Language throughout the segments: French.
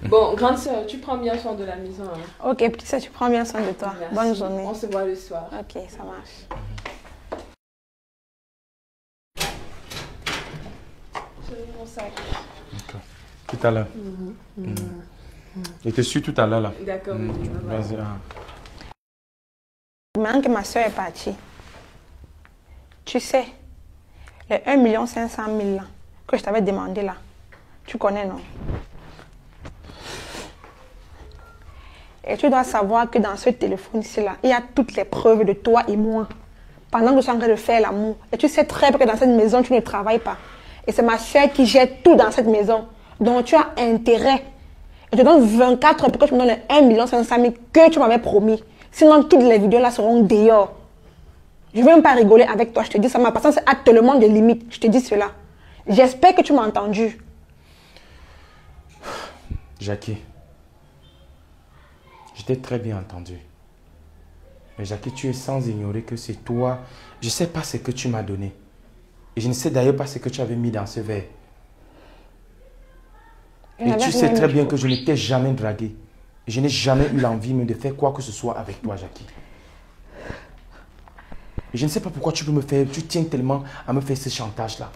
Bon, grande soeur, tu prends bien soin de la maison. Hein. Ok, petite soeur, tu prends bien soin de toi. Merci. Bonne journée. On se voit le soir. Ok, ça marche. Je vais mon sac. Tout à l'heure. Et te suis tout à l'heure là. D'accord. Vas-y. Maintenant que ma soeur est partie, tu sais, les 1 500 000 là, que je t'avais demandé là, tu connais, non? Et tu dois savoir que dans ce téléphone-ci là, il y a toutes les preuves de toi et moi. Pendant que je suis en train de faire l'amour. Et tu sais très bien que dans cette maison, tu ne travailles pas. Et c'est ma soeur qui gère tout dans cette maison. Donc tu as intérêt. Et je te donne 24 heures pour que tu me donnes les 1 500 000 que tu m'avais promis. Sinon, toutes les vidéos là seront dehors. Je ne veux même pas rigoler avec toi. Je te dis ça, ma patience a tellement de limites. Je te dis cela. J'espère que tu m'as entendu. Jackie, je t'ai très bien entendu. Mais Jackie, tu es sans ignorer que c'est toi. Je ne sais pas ce que tu m'as donné. Et je ne sais d'ailleurs pas ce que tu avais mis dans ce verre. Et tu sais très bien que je ne t'ai jamais dragué. Et je n'ai jamais eu l'envie même de faire quoi que ce soit avec toi, Jackie. Et je ne sais pas pourquoi tu tiens tellement à me faire ce chantage-là.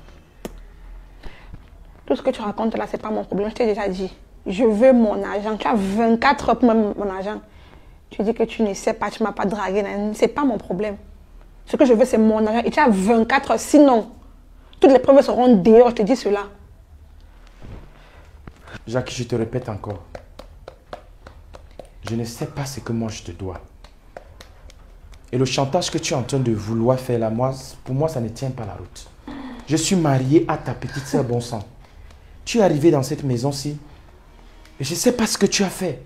Tout ce que tu racontes là, c'est pas mon problème. Je t'ai déjà dit. Je veux mon argent. Tu as 24 heures pour mon argent. Tu dis que tu ne sais pas, tu ne m'as pas dragué. C'est pas mon problème. Ce que je veux, c'est mon argent. Et tu as 24 heures. Sinon, toutes les preuves seront dehors. Je te dis cela. Jacques, je te répète encore. Je ne sais pas ce que moi je te dois. Et le chantage que tu es en train de vouloir faire là, pour moi, ça ne tient pas la route. Je suis marié à ta petite sœur bon sang. Tu es arrivé dans cette maison-ci. Et je ne sais pas ce que tu as fait.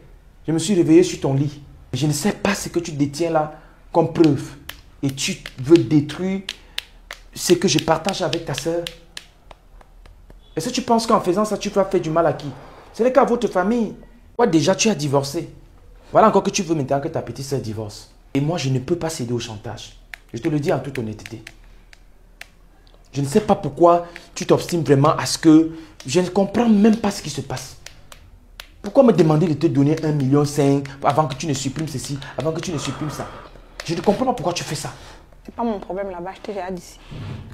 Je me suis réveillé sur ton lit. Je ne sais pas ce que tu détiens là comme preuve. Et tu veux détruire ce que je partage avec ta sœur. Est-ce que tu penses qu'en faisant ça, tu vas faire du mal à qui? Ce n'est qu'à votre famille. Toi, déjà, tu as divorcé. Voilà encore que tu veux maintenant que ta petite sœur divorce. Et moi, je ne peux pas céder au chantage. Je te le dis en toute honnêteté. Je ne sais pas pourquoi tu t'obstines vraiment à ce que... Je ne comprends même pas ce qui se passe. Pourquoi me demander de te donner 1,5 million avant que tu ne supprimes ceci, avant que tu ne supprimes ça? Je ne comprends pas pourquoi tu fais ça. C'est pas mon problème là-bas, je t'ai déjà dit.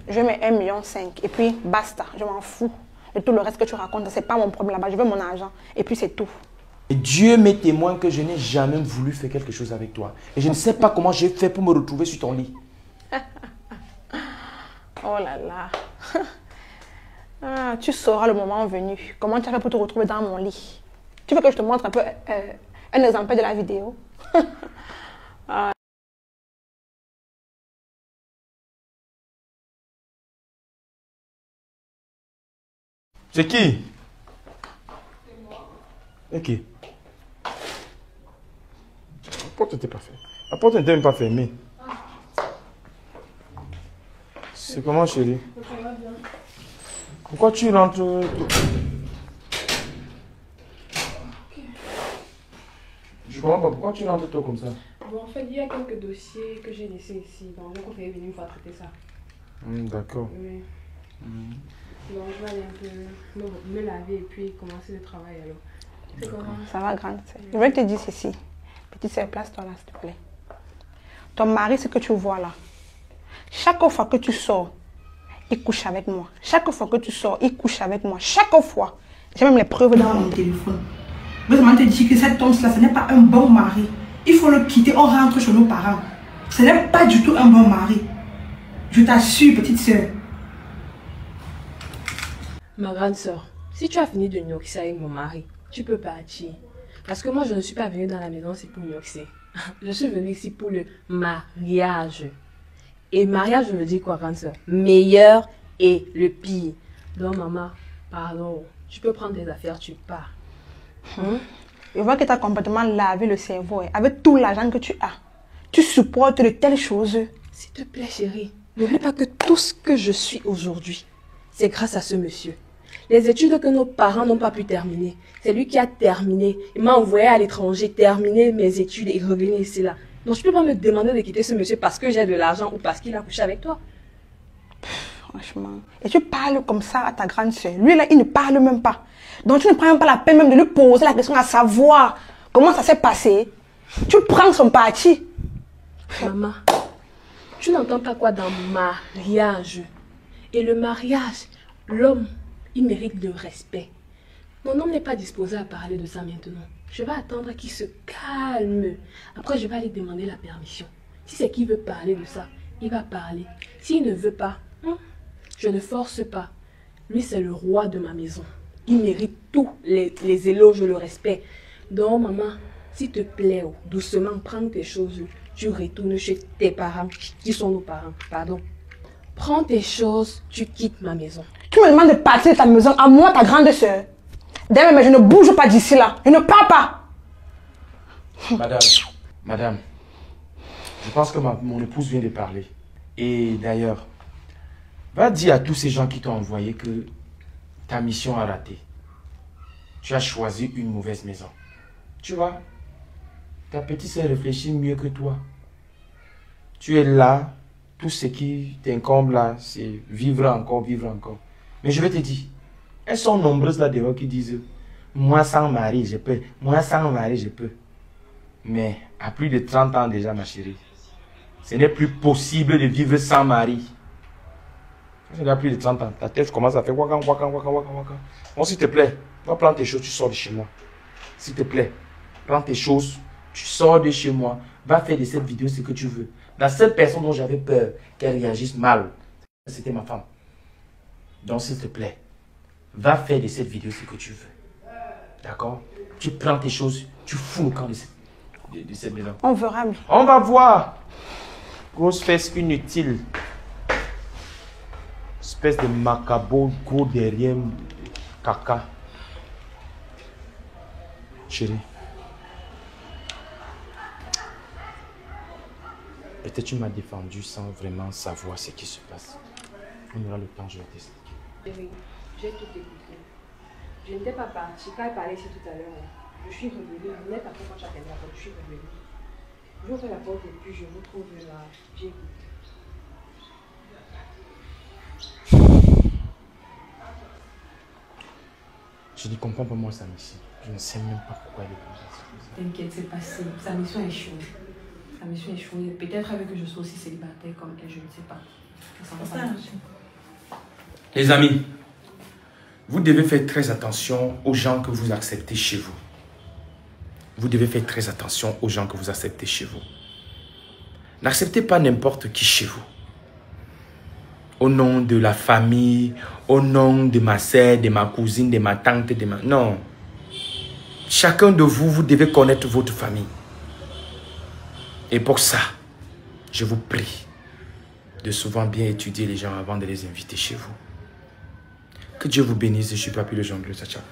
Je mets 1,5 million et puis basta, je m'en fous. De tout le reste que tu racontes, c'est pas mon problème là-bas. Je veux mon argent et puis c'est tout. Et Dieu m'est témoin que je n'ai jamais voulu faire quelque chose avec toi. Et je ne sais pas comment j'ai fait pour me retrouver sur ton lit. Oh là là. Ah, tu sauras le moment venu. Comment tu as fait pour te retrouver dans mon lit? Tu veux que je te montre un peu un exemple de la vidéo? Ah. C'est qui? C'est moi. Ok. La porte n'était pas fermée. La porte n'était même pas fermée. C'est comment, chérie? Ça va bien. Pourquoi tu rentres? Je comprends pas. Pourquoi tu rentres toi comme ça? Bon, en fait, il y a quelques dossiers que j'ai laissés ici. Donc, j'ai préféré venir une fois traiter ça. D'accord. Oui. Donc, je vais aller un peu me laver et puis commencer le travail alors. C'est comment? Ça va, grande sœur. Je vais te dire ceci. Petite sœur, place-toi là, s'il te plaît. Ton mari, ce que tu vois là, chaque fois que tu sors, il couche avec moi. Chaque fois que tu sors, il couche avec moi. Chaque fois. J'ai même les preuves dans mon téléphone. Je veux te dire que cet homme-là, ce n'est pas un bon mari. Il faut le quitter, on rentre chez nos parents. Ce n'est pas du tout un bon mari. Je t'assure, petite sœur. Ma grande soeur, si tu as fini de noxer avec mon mari, tu peux partir. Parce que moi, je ne suis pas venue dans la maison ici pour noxer. Je suis venue ici pour le mariage. Et mariage, je me dis quoi, grande soeur? Meilleur et le pire. Donc, maman, pardon, tu peux prendre tes affaires, tu pars. Je vois que tu as complètement lavé le cerveau. Avec tout l'argent que tu as, tu supportes de telles choses. S'il te plaît, chérie, n'oublie pas que tout ce que je suis aujourd'hui, c'est grâce à ce monsieur. Les études que nos parents n'ont pas pu terminer, c'est lui qui a terminé. Il m'a envoyé à l'étranger, terminer mes études et revenir ici là. Donc je ne peux pas me demander de quitter ce monsieur parce que j'ai de l'argent ou parce qu'il a couché avec toi. Franchement. Et tu parles comme ça à ta grande soeur. Lui, là, il ne parle même pas. Donc, tu ne prends même pas la peine même de lui poser la question à savoir comment ça s'est passé. Tu prends son parti. Maman, tu n'entends pas quoi dans mariage? Et le mariage, l'homme, il mérite le respect. Mon homme n'est pas disposé à parler de ça maintenant. Je vais attendre qu'il se calme. Après, je vais aller demander la permission. Si c'est qu'il veut parler de ça, il va parler. S'il ne veut pas, je ne force pas. Lui, c'est le roi de ma maison. Il mérite tous les éloges, le respect. Donc, maman, s'il te plaît, doucement, prends tes choses. Tu retournes chez tes parents, qui sont nos parents, pardon. Prends tes choses, tu quittes ma maison. Tu me demandes de partir de ta maison à moi, ta grande soeur. D'ailleurs, mais je ne bouge pas d'ici là. Je ne pars pas. Madame, je pense que mon épouse vient de parler. Et d'ailleurs, va dire à tous ces gens qui t'ont envoyé que ta mission a raté. Tu as choisi une mauvaise maison. Tu vois, ta petite sœur réfléchit mieux que toi. Tu es là, tout ce qui t'incombe là, c'est vivre encore, vivre encore. Mais je vais te dire, elles sont nombreuses là dehors qui disent « Moi sans mari, je peux. Moi sans mari, je peux. » Mais à plus de 30 ans déjà, ma chérie, ce n'est plus possible de vivre sans mari. Tu as plus de 30 ans, ta tête commence à faire waka, waka, waka, waka, waka. Bon, s'il te plaît, va prendre tes choses, tu sors de chez moi. S'il te plaît, prends tes choses, tu sors de chez moi, va faire de cette vidéo ce que tu veux. La seule personne dont j'avais peur qu'elle réagisse mal, c'était ma femme. Donc, s'il te plaît, va faire de cette vidéo ce que tu veux. D'accord? Tu prends tes choses, tu fous le camp de cette maison. On verra. On va voir. Grosse fesse inutile. Espèce de macabo gros derrière caca. Chérie. Peut-être tu m'as défendu sans vraiment savoir ce qui se passe. On aura le temps, je vais t'expliquer. Oui, j'ai tout écouté. Je n'étais pas partie. Quand elle parlait ici tout à l'heure, je suis revenue. Vous n'êtes pas quand tu as fermé la porte, je suis revenue. J'ouvre la porte et puis je vous trouve là. J'ai écouté. Je ne comprends pas moi sa mission. Je ne sais même pas pourquoi elle est posée. T'inquiète, c'est passé. Sa mission est échouée. Sa mission est échouée. Peut-être avec que je sois aussi célibataire comme elle, je ne sais pas. Ça va pas marcher. Les amis, vous devez faire très attention aux gens que vous acceptez chez vous. Vous devez faire très attention aux gens que vous acceptez chez vous. N'acceptez pas n'importe qui chez vous. Au nom de la famille, au nom de ma sœur, de ma cousine, de ma tante, de ma... Non. Chacun de vous, vous devez connaître votre famille. Et pour ça, je vous prie de souvent bien étudier les gens avant de les inviter chez vous. Que Dieu vous bénisse. Je suis Papy le Jongleur. Ciao, ciao.